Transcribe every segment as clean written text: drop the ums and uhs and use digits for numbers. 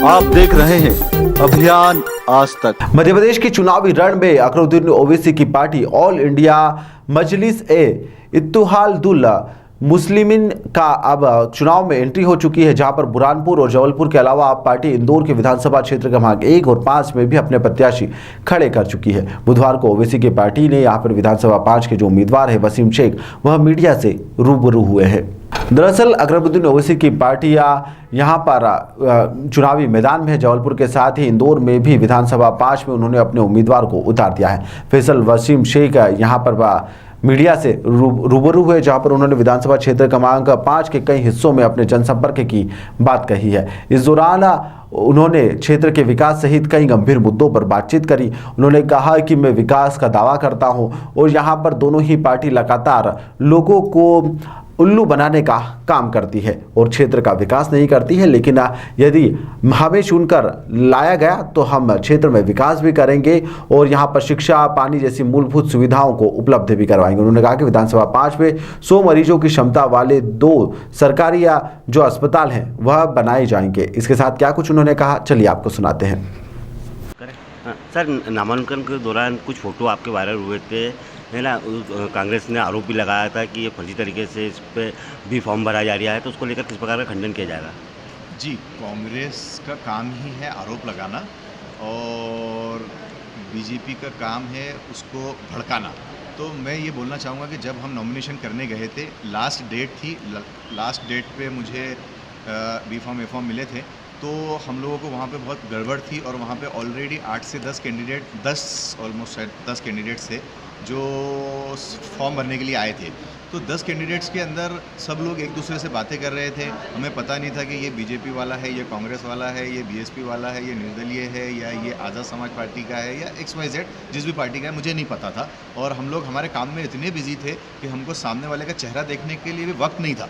आप देख रहे हैं अभियान आज तक। मध्य प्रदेश के चुनावी रण में अकरुद्दीन ओवैसी की पार्टी ऑल इंडिया मजलिस ए इत्तेहादुल मुस्लिमीन का अब चुनाव में एंट्री हो चुकी है, जहां पर बुरहानपुर और जबलपुर के अलावा आप पार्टी इंदौर के विधानसभा क्षेत्र क्रमांक 1 और 5 में भी अपने प्रत्याशी खड़े कर चुकी है। बुधवार को ओवैसी की पार्टी ने यहां पर विधानसभा 5 के जो उम्मीदवार है वसीम शेख, वह मीडिया से रूबरू हुए हैं। दरअसल अकरुद्दीन ओवैसी की पार्टियां यहां पर चुनावी मैदान में है। जबलपुर के साथ ही इंदौर में भी विधानसभा 5 में उन्होंने अपने उम्मीदवार को उतार दिया है। फैसल वसीम शेख यहां पर मीडिया से रूबरू हुए, जहां पर उन्होंने विधानसभा क्षेत्र क्रमांक 5 के कई हिस्सों में अपने जनसंपर्क की बात कही है। इस दौरान उन्होंने क्षेत्र के विकास सहित कई गंभीर मुद्दों पर बातचीत करी। उन्होंने कहा कि मैं विकास का दावा करता हूं और यहां पर दोनों ही पार्टी लगातार लोगों को उल्लू बनाने का काम करती है और क्षेत्र का विकास नहीं करती है, लेकिन यदि हमें चुनकर लाया गया तो हम क्षेत्र में विकास भी करेंगे और यहाँ पर शिक्षा, पानी जैसी मूलभूत सुविधाओं को उपलब्ध भी करवाएंगे। उन्होंने कहा कि विधानसभा 5 में 100 मरीजों की क्षमता वाले 2 सरकारी जो अस्पताल हैं वह बनाए जाएंगे। इसके साथ क्या कुछ उन्होंने कहा, चलिए आपको सुनाते हैं। सर, नामांकन के दौरान कुछ फोटो आपके वायरल हुए थे, है ना। कांग्रेस ने आरोप भी लगाया था कि ये फर्जी तरीके से इस पर भी फॉर्म भरा जा रहा है, तो उसको लेकर किस प्रकार का खंडन किया जाएगा? जी, कांग्रेस का काम ही है आरोप लगाना और बीजेपी का काम है उसको भड़काना। तो मैं ये बोलना चाहूँगा कि जब हम नॉमिनेशन करने गए थे, लास्ट डेट थी, लास्ट डेट पे मुझे बी फॉर्म ए फॉर्म मिले थे, तो हम लोगों को वहाँ पे बहुत गड़बड़ थी और वहाँ पे ऑलरेडी 8 से 10 कैंडिडेट, 10 ऑलमोस्ट 10 कैंडिडेट्स थे जो फॉर्म भरने के लिए आए थे। तो 10 कैंडिडेट्स के अंदर सब लोग एक दूसरे से बातें कर रहे थे। हमें पता नहीं था कि ये बीजेपी वाला है, ये कांग्रेस वाला है, ये बीएसपी वाला है, ये निर्दलीय है, या ये आज़ाद समाज पार्टी का है, या XYZ जिस भी पार्टी का है, मुझे नहीं पता था। और हम लोग हमारे काम में इतने बिजी थे कि हमको सामने वाले का चेहरा देखने के लिए भी वक्त नहीं था।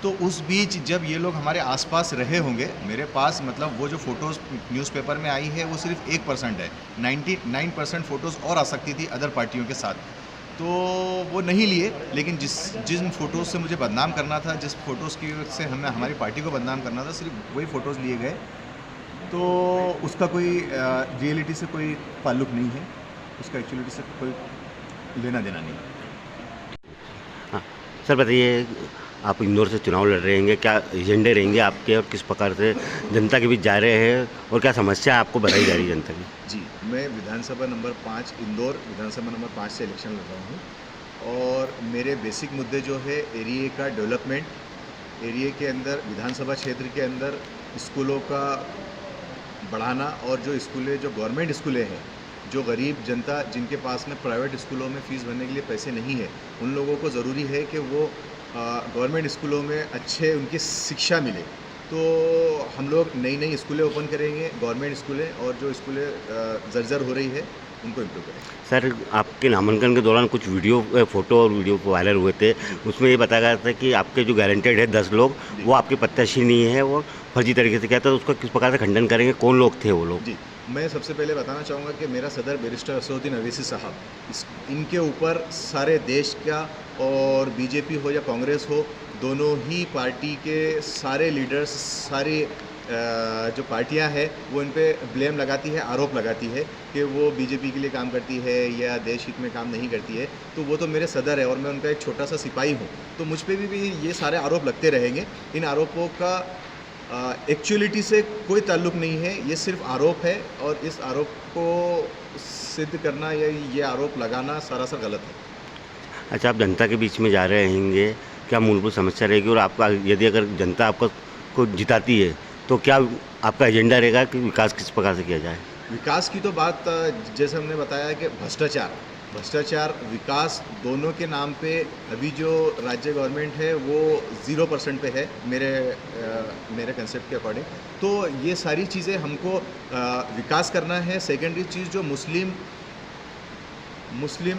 तो उस बीच जब ये लोग हमारे आसपास रहे होंगे, मेरे पास मतलब वो जो फ़ोटोज़ न्यूज़पेपर में आई है वो सिर्फ 1% है, 99% फ़ोटोज़ और आ सकती थी अदर पार्टियों के साथ, तो वो नहीं लिए। लेकिन जिन फ़ोटोज़ से मुझे बदनाम करना था, जिस फ़ोटोज़ की से हमें हमारी पार्टी को बदनाम करना था, सिर्फ वही फ़ोटोज़ लिए गए। तो उसका कोई रियलिटी से कोई ताल्लुक़ नहीं है, उसका एक्चुअलिटी से कोई लेना देना नहीं है। हाँ सर, बताइए, आप इंदौर से चुनाव लड़ रहे हैं, क्या एजेंडे रहेंगे आपके और किस प्रकार से जनता के बीच जा रहे हैं और क्या समस्या आपको बताई जा रही है जनता की? जी, मैं विधानसभा नंबर 5 इंदौर विधानसभा नंबर 5 से इलेक्शन लड़ रहा हूँ और मेरे बेसिक मुद्दे जो है एरिया का डेवलपमेंट, एरिया के अंदर विधानसभा क्षेत्र के अंदर स्कूलों का बढ़ाना और जो स्कूलें, जो गवर्नमेंट स्कूलें हैं, जो गरीब जनता जिनके पास में प्राइवेट स्कूलों में फ़ीस भरने के लिए पैसे नहीं है, उन लोगों को ज़रूरी है कि वो गवर्नमेंट स्कूलों में अच्छे उनकी शिक्षा मिले। तो हम लोग नई नई स्कूलें ओपन करेंगे, गवर्नमेंट स्कूलें, और जो स्कूलें जर्जर हो रही है उनको इम्प्रूव करेंगे। सर, आपके नामांकन के दौरान कुछ फ़ोटो और वीडियो वायरल हुए थे, उसमें ये बताया गया था कि आपके जो गारंटेड है 10 लोग, वो आपके प्रत्याशी नहीं है और फर्जी तरीके से किया था, तो उसका किस प्रकार से खंडन करेंगे? कौन लोग थे वो लोग? जी, मैं सबसे पहले बताना चाहूँगा कि मेरा सदर बैरिस्टर असदुद्दीन ओवैसी साहब, इनके ऊपर सारे देश का और बीजेपी हो या कांग्रेस हो, दोनों ही पार्टी के सारे लीडर्स, सारी जो पार्टियां हैं वो इन पे ब्लेम लगाती है, आरोप लगाती है कि वो बीजेपी के लिए काम करती है या देश हित में काम नहीं करती है। तो वो तो मेरे सदर है और मैं उनका एक छोटा सा सिपाही हूँ, तो मुझ पे भी ये सारे आरोप लगते रहेंगे। इन आरोपों का एक्चुअलिटी से कोई ताल्लुक़ नहीं है, ये सिर्फ आरोप है और इस आरोप को सिद्ध करना या ये आरोप लगाना सरासर गलत है। अच्छा, आप जनता के बीच में जा रहे रहेंगे, क्या मूलभूत समस्या रहेगी और आपका, यदि अगर जनता आपको को जिताती है तो क्या आपका एजेंडा रहेगा कि विकास किस प्रकार से किया जाए? विकास की तो बात जैसे हमने बताया कि भ्रष्टाचार, विकास दोनों के नाम पे अभी जो राज्य गवर्नमेंट है वो 0% पे है मेरे कंसेप्ट के अकॉर्डिंग। तो ये सारी चीज़ें हमको विकास करना है। सेकेंडरी चीज़ जो मुस्लिम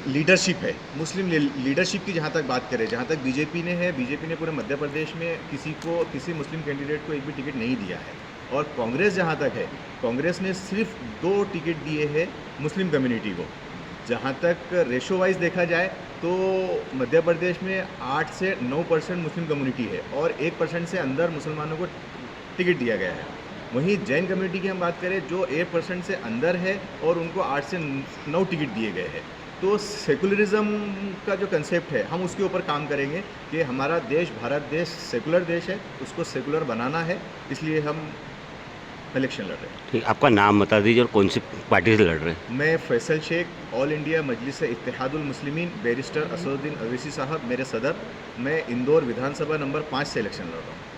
लीडरशिप है, मुस्लिम लीडरशिप की जहाँ तक बात करें, जहाँ तक बीजेपी ने पूरे मध्य प्रदेश में किसी मुस्लिम कैंडिडेट को एक भी टिकट नहीं दिया है। और कांग्रेस जहाँ तक है, कांग्रेस ने सिर्फ 2 टिकट दिए हैं मुस्लिम कम्युनिटी को। जहाँ तक रेशो वाइज देखा जाए तो मध्य प्रदेश में 8 से 9% मुस्लिम कम्युनिटी है और 1% से अंदर मुसलमानों को टिकट दिया गया है। वहीं जैन कम्युनिटी की हम बात करें जो 8% से अंदर है और उनको 8 से 9 टिकट दिए गए हैं। तो सेकुलरिज्म का जो कंसेप्ट है हम उसके ऊपर काम करेंगे कि हमारा देश भारत देश सेकुलर देश है, उसको सेकुलर बनाना है, इसलिए हम इलेक्शन लड़ रहे हैं। ठीक, आपका नाम बता दीजिए और कौन सी पार्टी से लड़ रहे हैं? मैं फैसल शेख, ऑल इंडिया मजलिस इत्तेहादुल मुस्लिमीन, बैरिस्टर असदुद्दीन अवैसी साहब मेरे सदर। मैं इंदौर विधानसभा नंबर 5 से इलेक्शन लड़ रहा हूँ।